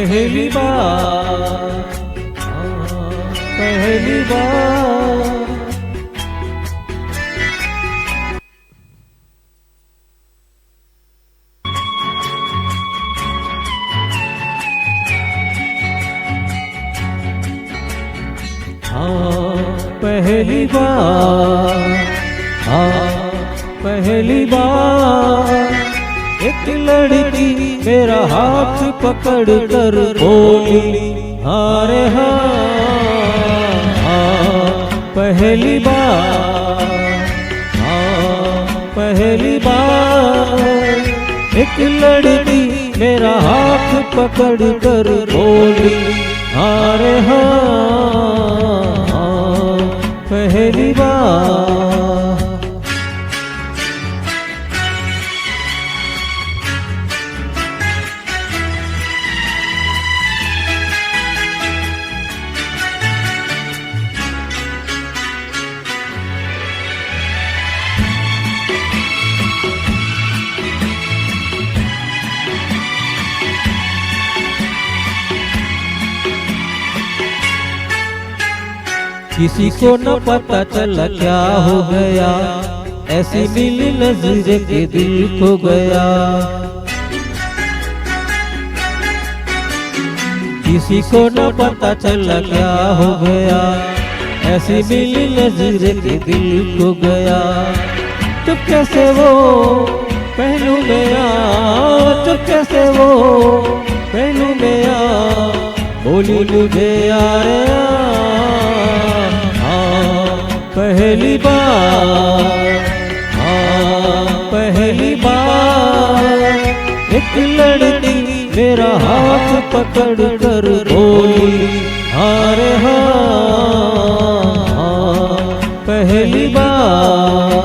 पहली बार, पहली बार। पहली बार, पहली बार एक लड़की मेरा हाथ पकड़ कर बोली अरे पहली बार, पहली बार एक लड़की मेरा हाथ पकड़ कर बोली अरे पहली बार। किसी को न पता चला क्या हो गया, ऐसी मिली नजर के दिल खो गया। किसी को न पता चला क्या हो गया, ऐसी मिली नजर के दिल खो गया। चुप कैसे वो पहलू में आ, चुप कैसे वो पहलू में आ, बोली मुझे यार पहली बार, पहली बार एक लड़की मेरा हाथ पकड़ कर बोली अरे पहली बार।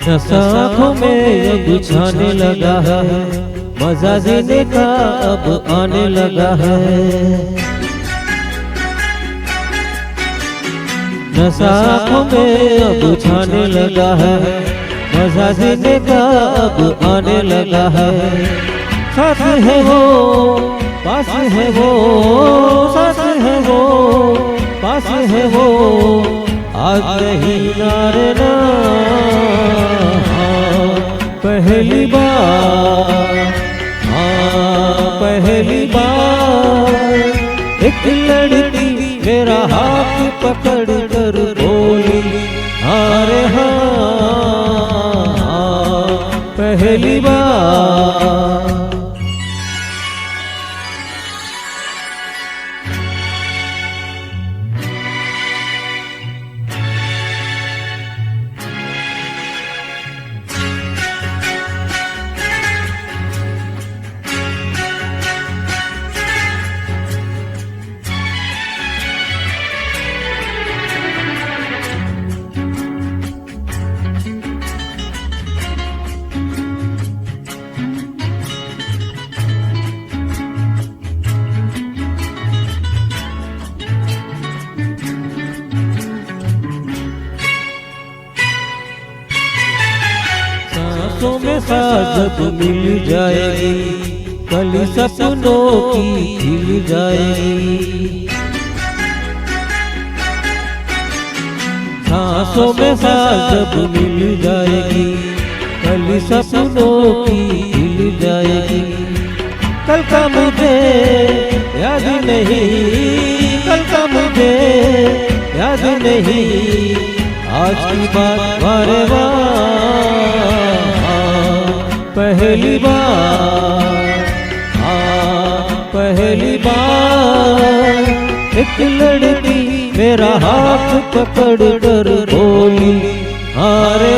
नशा आँखों में अब छाने लगा है, मजा जीने का अब आने लगा है। नशा आँखों में अब छाने लगा है, मजा जीने का अब आने लगा है। साथ है वो, पास है वो, साथ है वो, पास है वो, आज नहीं नारे ना। पहली बार, पहली बार एक लड़की मेरा हाथ पकड़ कर बोली अरे पहली बार। सांसों में सांस जब मिल जाएगी, कली सपनों की खिल जाएगी। सांसों में सांस जब मिल जाएगी, कली सपनों की खिल जाएगी। कल का मुझे याद नहीं, कल का मुझे याद नहीं, आज की बात वारे पहली बार, पहली बार एक लड़की मेरा हाथ पकड़ कर बोली अरे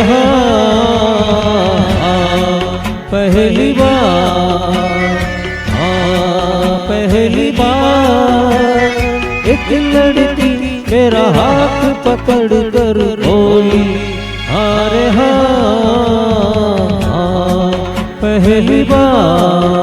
पहली बार, पहली बार एक लड़की मेरा हाथ पकड़ कर बोली अरे हाँ, हाँ पहली बार